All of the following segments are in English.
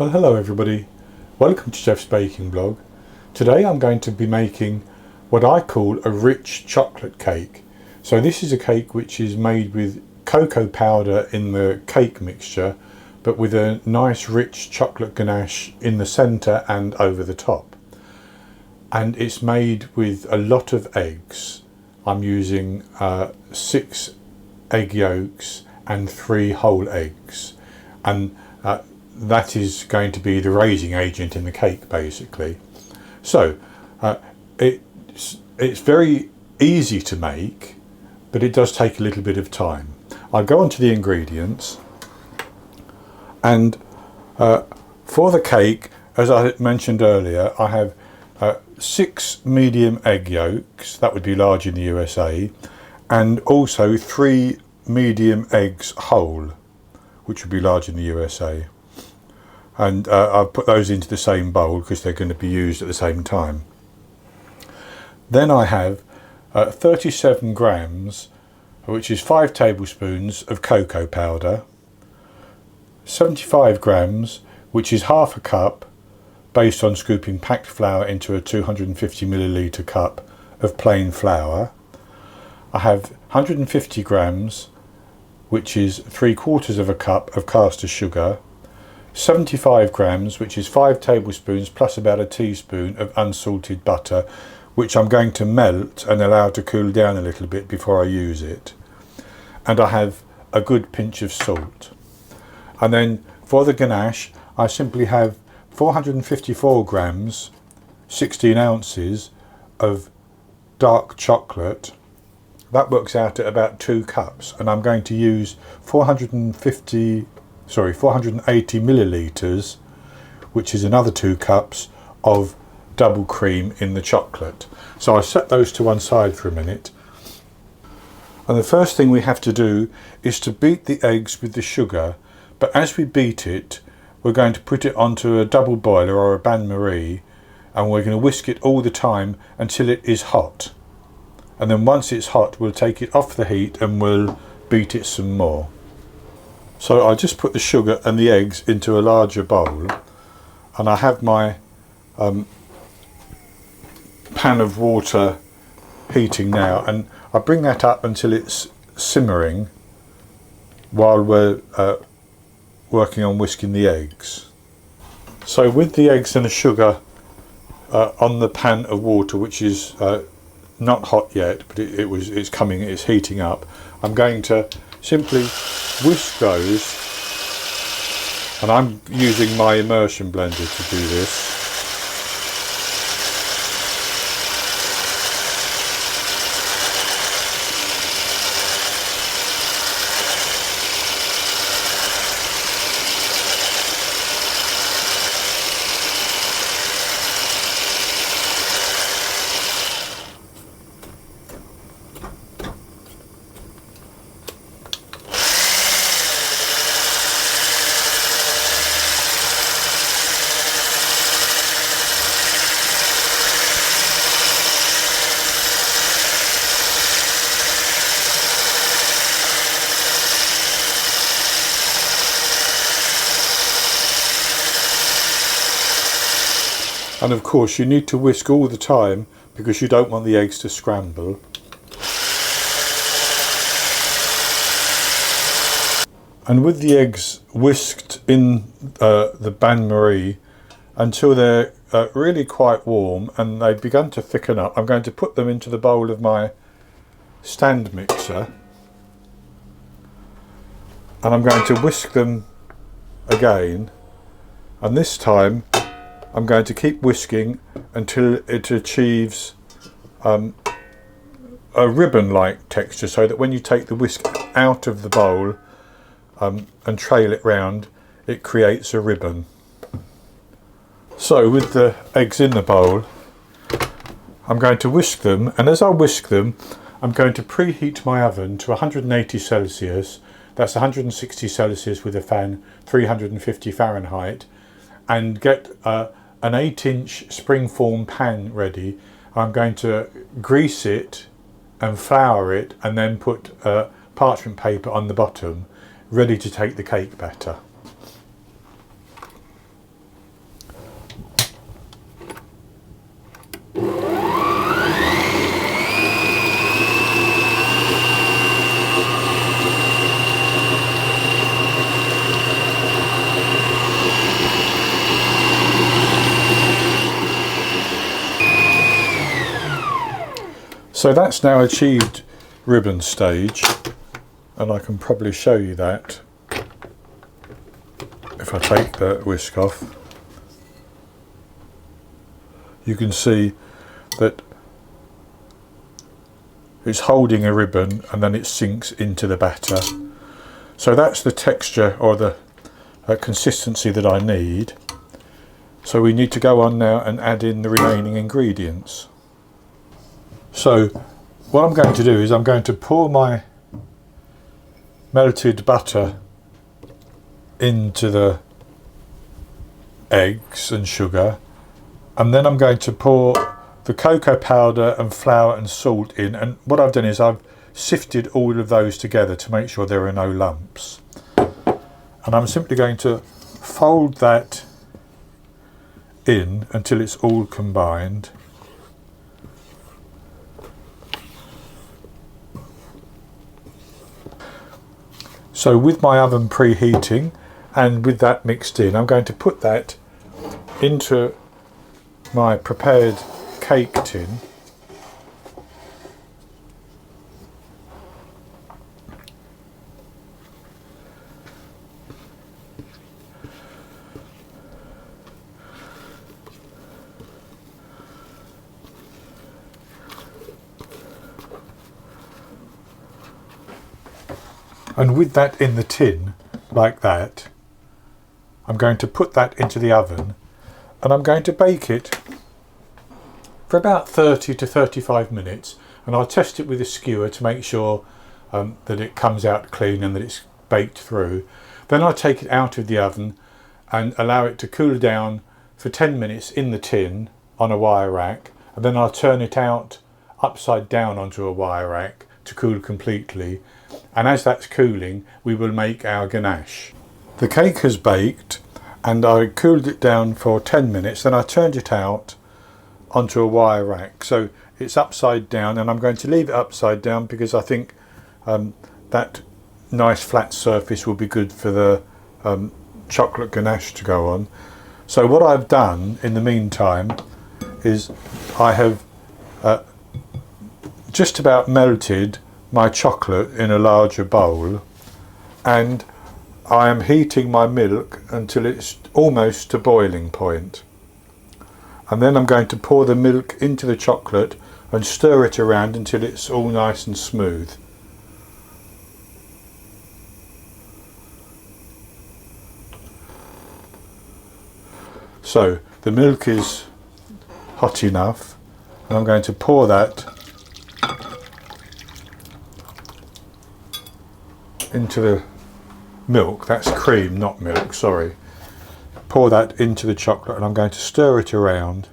Well, hello everybody. Welcome to Jeff's Baking Blog. Today I'm going to be making what I call a rich chocolate cake. So this is a cake which is made with cocoa powder in the cake mixture, but with a nice rich chocolate ganache in the centre and over the top. And it's made with a lot of eggs. I'm using 6 egg yolks and 3 whole eggs. And that is going to be the raising agent in the cake, basically. So it's very easy to make, but it does take a little bit of time. I'll go on to the ingredients, and for the cake, as I mentioned earlier, I have 6 medium egg yolks, that would be large in the USA, and also 3 medium eggs whole, which would be large in the USA. And I'll put those into the same bowl because they're going to be used at the same time. Then I have 37 grams, which is 5 tablespoons of cocoa powder, 75 grams, which is half a cup, based on scooping packed flour into a 250 milliliter cup of plain flour. I have 150 grams, which is 3/4 of a cup of caster sugar, 75 grams, which is 5 tablespoons plus about a teaspoon of unsalted butter, which I'm going to melt and allow to cool down a little bit before I use it. And I have a good pinch of salt. And then for the ganache, I simply have 454 grams, 16 ounces of dark chocolate. That works out at about 2 cups, and I'm going to use 480 milliliters, which is another 2 cups of double cream in the chocolate. So I set those to one side for a minute. And the first thing we have to do is to beat the eggs with the sugar, but as we beat it, we're going to put it onto a double boiler or a bain-marie, and we're going to whisk it all the time until it is hot. And then once it's hot, we'll take it off the heat and we'll beat it some more. So I just put the sugar and the eggs into a larger bowl, and I have my pan of water heating now, and I bring that up until it's simmering while we're working on whisking the eggs. So with the eggs and the sugar on the pan of water, which is not hot yet, but it's heating up, I'm going to simply whisk those, and I'm using my immersion blender to do this. And of course you need to whisk all the time because you don't want the eggs to scramble. And with the eggs whisked in the bain-marie until they're really quite warm and they've begun to thicken up, I'm going to put them into the bowl of my stand mixer, and I'm going to whisk them again, and this time I'm going to keep whisking until it achieves a ribbon-like texture, so that when you take the whisk out of the bowl and trail it round, it creates a ribbon. So with the eggs in the bowl, I'm going to whisk them, and as I whisk them, I'm going to preheat my oven to 180 Celsius, that's 160 Celsius with a fan, 350 Fahrenheit, and get an 8-inch springform pan ready. I'm going to grease it and flour it, and then put parchment paper on the bottom, ready to take the cake batter. So that's now achieved ribbon stage, and I can probably show you that if I take the whisk off. You can see that it's holding a ribbon and then it sinks into the batter. So that's the texture or the consistency that I need. So we need to go on now and add in the remaining ingredients. So what I'm going to do is I'm going to pour my melted butter into the eggs and sugar, and then I'm going to pour the cocoa powder and flour and salt in, and what I've done is I've sifted all of those together to make sure there are no lumps, and I'm simply going to fold that in until it's all combined. So with my oven preheating and with that mixed in, I'm going to put that into my prepared cake tin. And with that in the tin, like that, I'm going to put that into the oven, and I'm going to bake it for about 30 to 35 minutes, and I'll test it with a skewer to make sure that it comes out clean and that it's baked through. Then I'll take it out of the oven and allow it to cool down for 10 minutes in the tin on a wire rack, and then I'll turn it out upside down onto a wire rack to cool completely. And as that's cooling, we will make our ganache. The cake has baked and I cooled it down for 10 minutes, then I turned it out onto a wire rack. So it's upside down, and I'm going to leave it upside down because I think that nice flat surface will be good for the chocolate ganache to go on. So what I've done in the meantime is I have just about melted my chocolate in a larger bowl, and I am heating my milk until it's almost to boiling point, and then I'm going to pour the milk into the chocolate and stir it around until it's all nice and smooth. So the milk is hot enough, and I'm going to pour that into the milk. That's cream, not milk, sorry. Pour that into the chocolate, and I'm going to stir it around.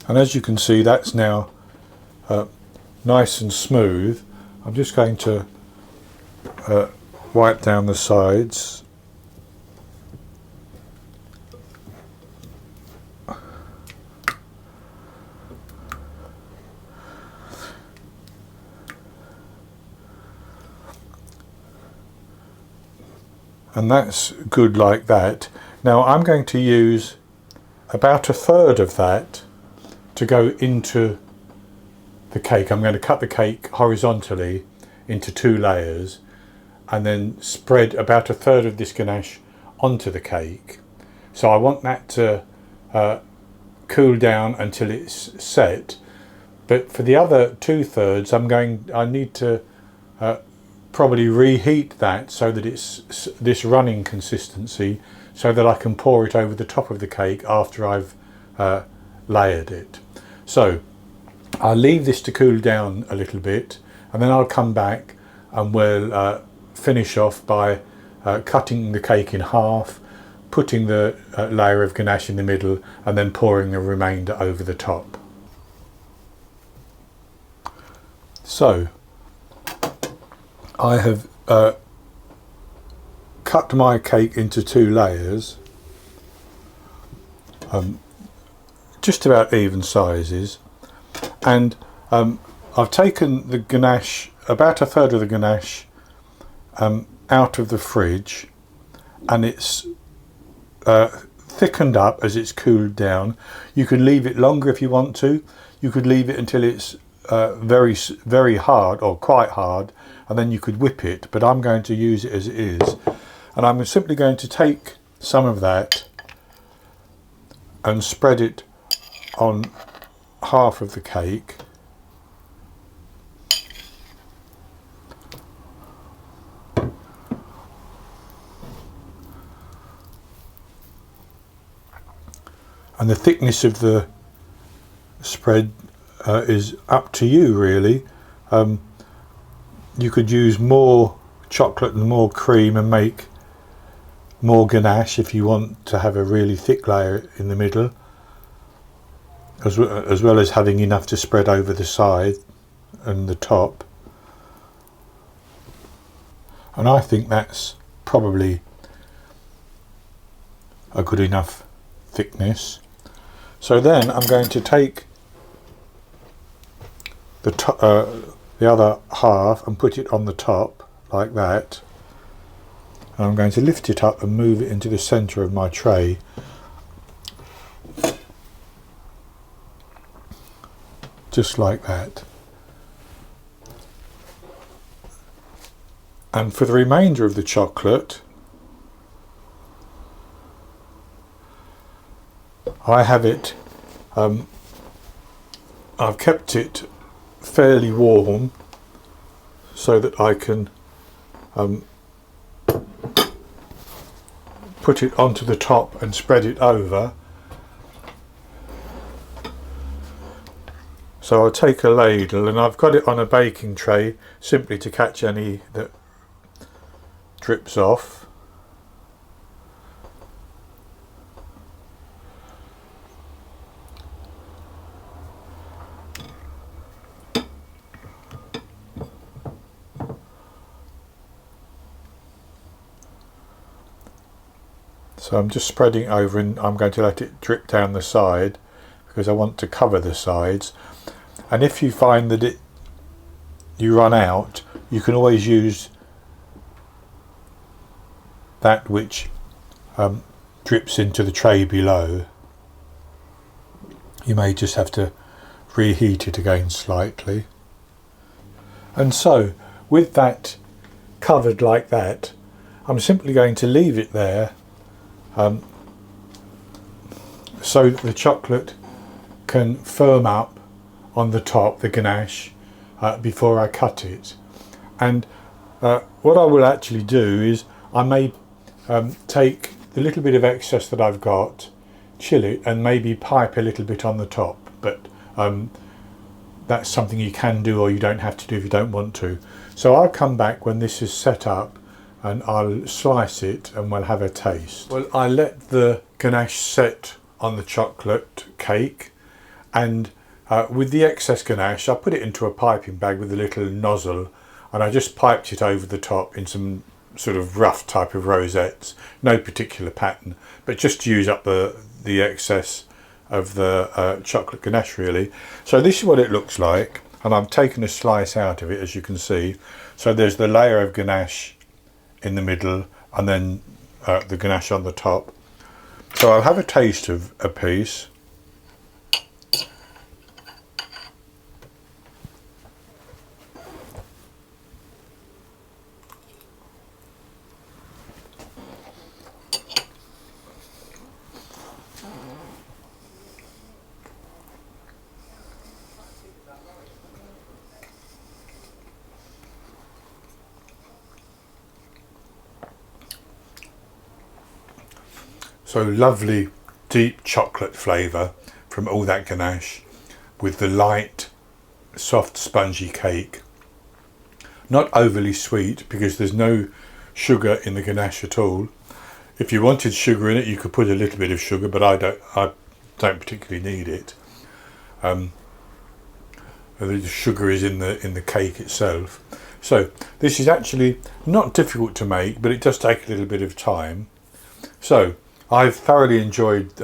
And as you can see, that's now nice and smooth. I'm just going to wipe down the sides. And that's good like that. Now I'm going to use about a third of that to go into the cake. I'm going to cut the cake horizontally into 2 layers and then spread about a third of this ganache onto the cake. So I want that to cool down until it's set. But for the other 2/3, I need to probably reheat that so that it's this running consistency, so that I can pour it over the top of the cake after I've layered it. So I'll leave this to cool down a little bit, and then I'll come back and we'll finish off by cutting the cake in half, putting the layer of ganache in the middle, and then pouring the remainder over the top. So I have cut my cake into 2 layers, just about even sizes, and I've taken the ganache, about 1/3 of the ganache, out of the fridge, and it's thickened up as it's cooled down. You can leave it longer if you want to. You could leave it until it's very hard, or quite hard, and then you could whip it, but I'm going to use it as it is, and I'm simply going to take some of that and spread it on half of the cake. And the thickness of the spread is up to you, really. You could use more chocolate and more cream and make more ganache if you want to have a really thick layer in the middle, as well as having enough to spread over the side and the top. And I think that's probably a good enough thickness. So then I'm going to take the other half and put it on the top like that, and I'm going to lift it up and move it into the centre of my tray, just like that. And for the remainder of the chocolate, I have it, I've kept it fairly warm so that I can put it onto the top and spread it over. So I'll take a ladle, and I've got it on a baking tray simply to catch any that drips off. So I'm just spreading it over, and I'm going to let it drip down the side because I want to cover the sides. And if you find that you run out, you can always use that which drips into the tray below. You may just have to reheat it again slightly. And so, with that covered like that, I'm simply going to leave it there so that the chocolate can firm up on the top, the ganache, before I cut it. And what I will actually do is I may take the little bit of excess that I've got, chill it, and maybe pipe a little bit on the top, but that's something you can do or you don't have to do if you don't want to. So I'll come back when this is set up and I'll slice it and we'll have a taste. Well, I let the ganache set on the chocolate cake, and with the excess ganache I put it into a piping bag with a little nozzle, and I just piped it over the top in some sort of rough type of rosettes, no particular pattern, but just to use up the excess of the chocolate ganache really. So this is what it looks like, and I've taken a slice out of it, as you can see. So there's the layer of ganache in the middle, and then the ganache on the top. So I'll have a taste of a piece. So lovely deep chocolate flavour from all that ganache with the light soft spongy cake. Not overly sweet because there's no sugar in the ganache at all. If you wanted sugar in it, you could put a little bit of sugar, but I don't particularly need it. The sugar is in the cake itself. So this is actually not difficult to make, but it does take a little bit of time. So I've thoroughly enjoyed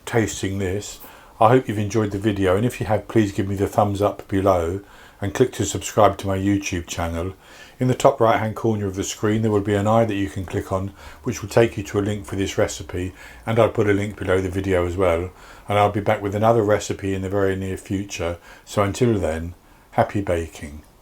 tasting this. I hope you've enjoyed the video, and if you have, please give me the thumbs up below and click to subscribe to my YouTube channel. In the top right hand corner of the screen there will be an eye that you can click on, which will take you to a link for this recipe, and I'll put a link below the video as well, and I'll be back with another recipe in the very near future. So until then, happy baking.